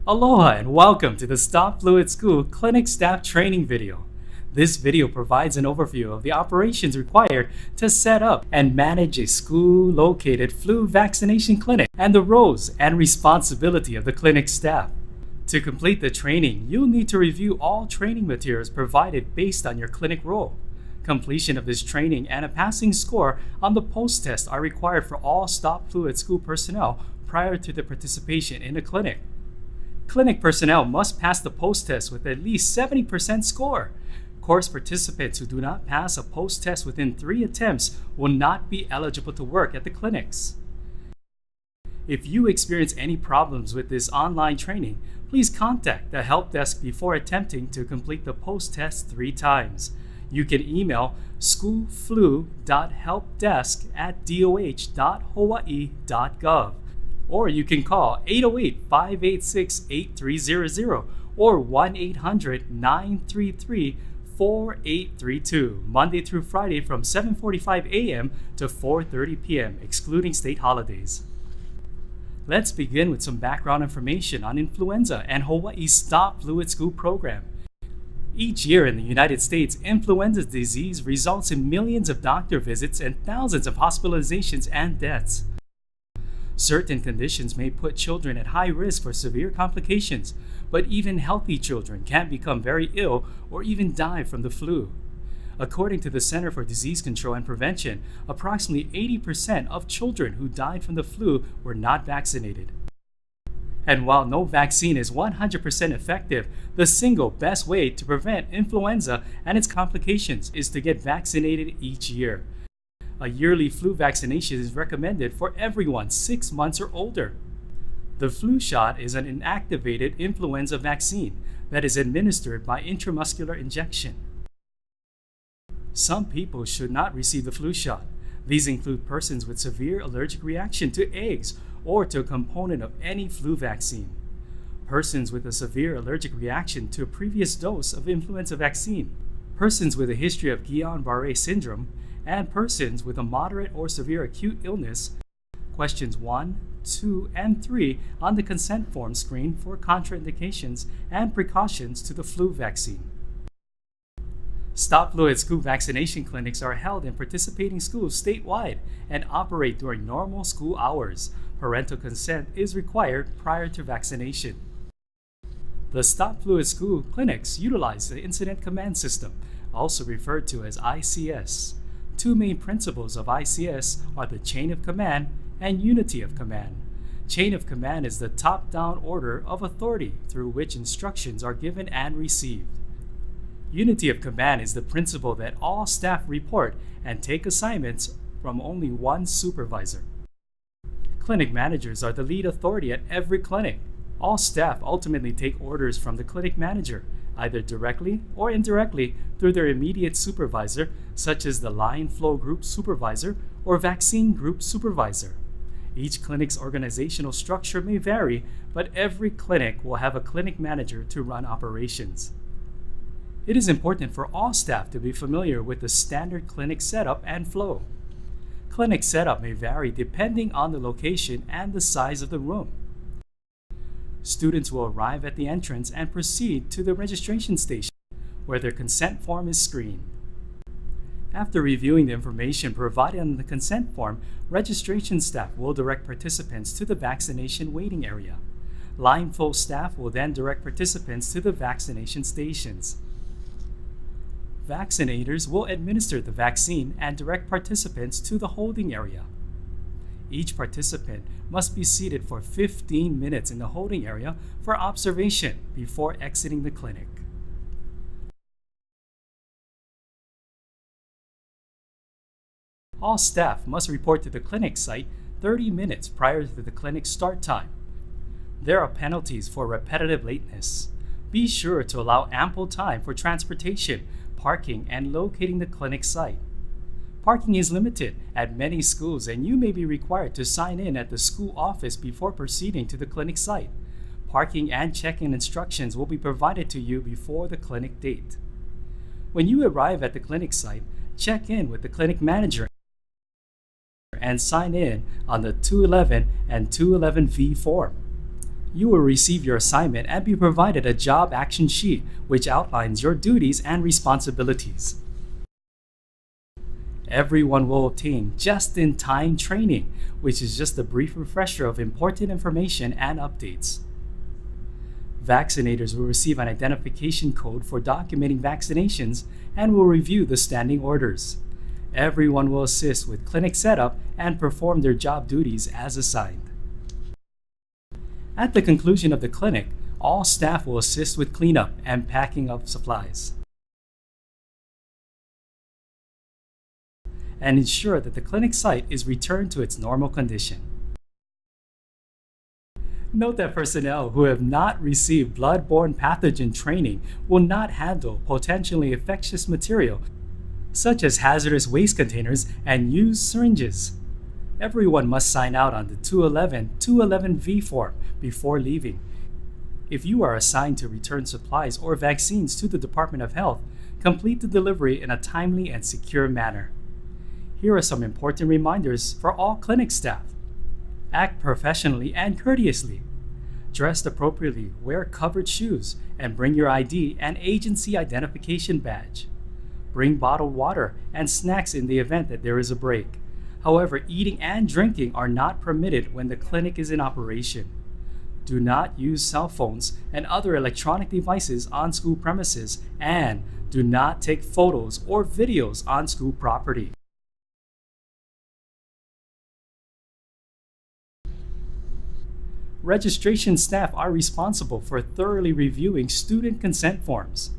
Aloha and welcome to the Stop Fluid School Clinic Staff Training video. This video provides an overview of the operations required to set up and manage a school-located flu vaccination clinic and the roles and responsibility of the clinic staff. To complete the training, you'll need to review all training materials provided based on your clinic role. Completion of this training and a passing score on the post-test are required for all Stop Fluid School personnel prior to the participation in the clinic. Clinic personnel must pass the post-test with at least 70% score. Course participants who do not pass a post-test within 3 attempts will not be eligible to work at the clinics. If you experience any problems with this online training, please contact the help desk before attempting to complete the post-test 3 times. You can email schoolflu.helpdesk@doh.hawaii.gov. Or you can call 808-586-8300 or 1-800-933-4832, Monday through Friday from 7:45 a.m. to 4:30 p.m., excluding state holidays. Let's begin with some background information on influenza and Hawaii's Stop Fluid School program. Each year in the United States, influenza disease results in millions of doctor visits and thousands of hospitalizations and deaths. Certain conditions may put children at high risk for severe complications, but even healthy children can become very ill or even die from the flu. According to the Center for Disease Control and Prevention, approximately 80% of children who died from the flu were not vaccinated. And while no vaccine is 100% effective, the single best way to prevent influenza and its complications is to get vaccinated each year. A yearly flu vaccination is recommended for everyone 6 months or older. The flu shot is an inactivated influenza vaccine that is administered by intramuscular injection. Some people should not receive the flu shot. These include persons with severe allergic reaction to eggs or to a component of any flu vaccine, persons with a severe allergic reaction to a previous dose of influenza vaccine, persons with a history of Guillain-Barré syndrome, and persons with a moderate or severe acute illness. Questions 1, 2, and 3 on the consent form screen for contraindications and precautions to the flu vaccine. Stop Fluid School vaccination clinics are held in participating schools statewide and operate during normal school hours. Parental consent is required prior to vaccination. The Stop Fluid School clinics utilize the Incident Command System, also referred to as ICS. 2 main principles of ICS are the chain of command and unity of command. Chain of command is the top-down order of authority through which instructions are given and received. Unity of command is the principle that all staff report and take assignments from only one supervisor. Clinic managers are the lead authority at every clinic. All staff ultimately take orders from the clinic manager, either directly or indirectly through their immediate supervisor, such as the line flow group supervisor or vaccine group supervisor. Each clinic's organizational structure may vary, but every clinic will have a clinic manager to run operations. It is important for all staff to be familiar with the standard clinic setup and flow. Clinic setup may vary depending on the location and the size of the room. Students will arrive at the entrance and proceed to the registration station, where their consent form is screened. After reviewing the information provided on the consent form, registration staff will direct participants to the vaccination waiting area. Line flow staff will then direct participants to the vaccination stations. Vaccinators will administer the vaccine and direct participants to the holding area. Each participant must be seated for 15 minutes in the holding area for observation before exiting the clinic. All staff must report to the clinic site 30 minutes prior to the clinic start time. There are penalties for repetitive lateness. Be sure to allow ample time for transportation, parking, and locating the clinic site. Parking is limited at many schools, and you may be required to sign in at the school office before proceeding to the clinic site. Parking and check-in instructions will be provided to you before the clinic date. When you arrive at the clinic site, check in with the clinic manager and sign in on the 211 and 211V form. You will receive your assignment and be provided a job action sheet which outlines your duties and responsibilities. Everyone will obtain just-in-time training, which is just a brief refresher of important information and updates. Vaccinators will receive an identification code for documenting vaccinations and will review the standing orders. Everyone will assist with clinic setup and perform their job duties as assigned. At the conclusion of the clinic, all staff will assist with cleanup and packing of supplies, and ensure that the clinic site is returned to its normal condition. Note that personnel who have not received blood-borne pathogen training will not handle potentially infectious material such as hazardous waste containers and used syringes. Everyone must sign out on the 211-211V form before leaving. If you are assigned to return supplies or vaccines to the Department of Health, complete the delivery in a timely and secure manner. Here are some important reminders for all clinic staff. Act professionally and courteously. Dress appropriately, wear covered shoes, and bring your ID and agency identification badge. Bring bottled water and snacks in the event that there is a break. However, eating and drinking are not permitted when the clinic is in operation. Do not use cell phones and other electronic devices on school premises, and do not take photos or videos on school property. Registration staff are responsible for thoroughly reviewing student consent forms.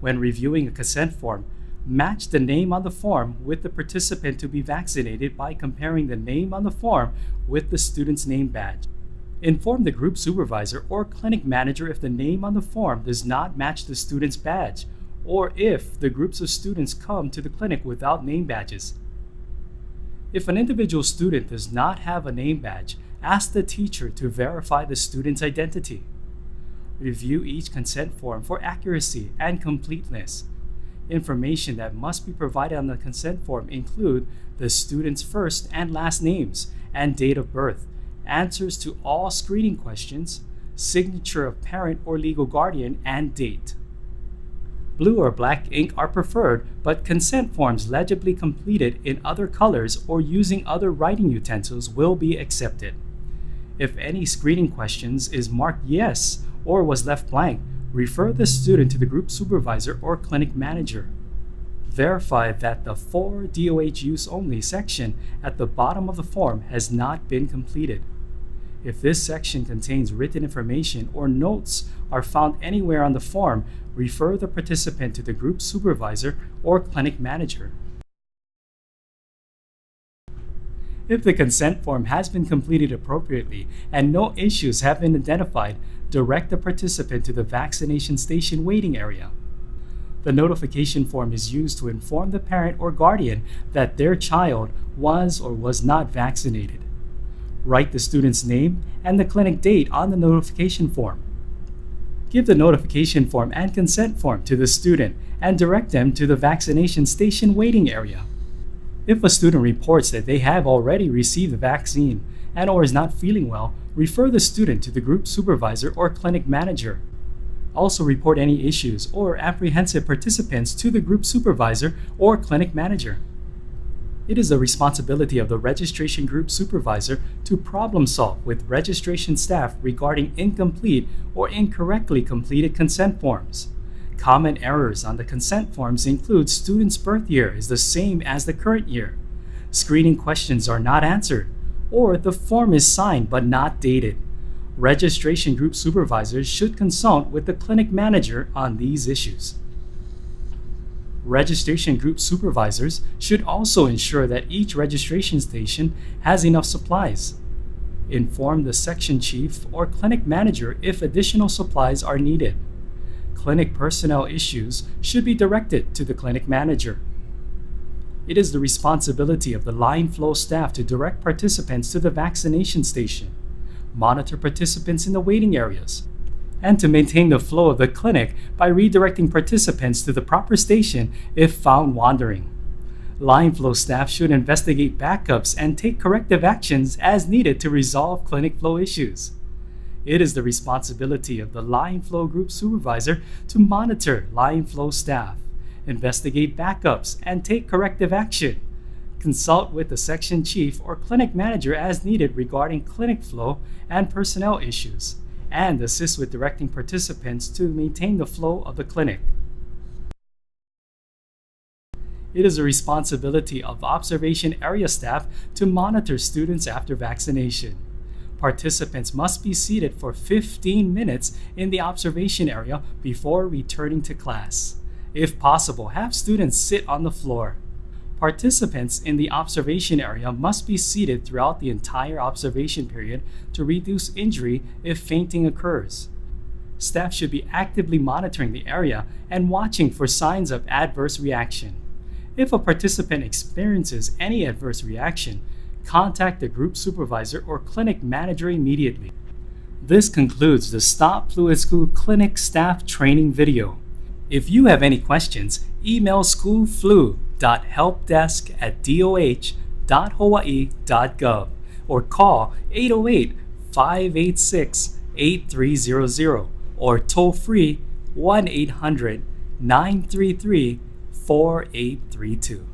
When reviewing a consent form, match the name on the form with the participant to be vaccinated by comparing the name on the form with the student's name badge. Inform the group supervisor or clinic manager if the name on the form does not match the student's badge, or if the groups of students come to the clinic without name badges. If an individual student does not have a name badge, ask the teacher to verify the student's identity. Review each consent form for accuracy and completeness. Information that must be provided on the consent form include the student's first and last names and date of birth, answers to all screening questions, signature of parent or legal guardian, and date. Blue or black ink are preferred, but consent forms legibly completed in other colors or using other writing utensils will be accepted. If any screening questions is marked yes or was left blank, refer the student to the group supervisor or clinic manager. Verify that the For DOH Use Only section at the bottom of the form has not been completed. If this section contains written information or notes are found anywhere on the form, refer the participant to the group supervisor or clinic manager. If the consent form has been completed appropriately and no issues have been identified, direct the participant to the vaccination station waiting area. The notification form is used to inform the parent or guardian that their child was or was not vaccinated. Write the student's name and the clinic date on the notification form. Give the notification form and consent form to the student and direct them to the vaccination station waiting area. If a student reports that they have already received the vaccine and or is not feeling well, refer the student to the group supervisor or clinic manager. Also report any issues or apprehensive participants to the group supervisor or clinic manager. It is the responsibility of the registration group supervisor to problem solve with registration staff regarding incomplete or incorrectly completed consent forms. Common errors on the consent forms include student's birth year is the same as the current year, screening questions are not answered, or the form is signed but not dated. Registration group supervisors should consult with the clinic manager on these issues. Registration group supervisors should also ensure that each registration station has enough supplies. Inform the section chief or clinic manager if additional supplies are needed. Clinic personnel issues should be directed to the clinic manager. It is the responsibility of the line flow staff to direct participants to the vaccination station, monitor participants in the waiting areas, and to maintain the flow of the clinic by redirecting participants to the proper station if found wandering. Line flow staff should investigate backups and take corrective actions as needed to resolve clinic flow issues. It is the responsibility of the line flow group supervisor to monitor line flow staff, investigate backups, and take corrective action. Consult with the section chief or clinic manager as needed regarding clinic flow and personnel issues, and assist with directing participants to maintain the flow of the clinic. It is the responsibility of observation area staff to monitor students after vaccination. Participants must be seated for 15 minutes in the observation area before returning to class. If possible, have students sit on the floor. Participants in the observation area must be seated throughout the entire observation period to reduce injury if fainting occurs. Staff should be actively monitoring the area and watching for signs of adverse reaction. If a participant experiences any adverse reaction, contact the group supervisor or clinic manager immediately. This concludes the Stop Fluid School Clinic Staff Training video. If you have any questions, email schoolflu.helpdesk@doh.hawaii.gov or call 808-586-8300 or toll free 1-800-933-4832.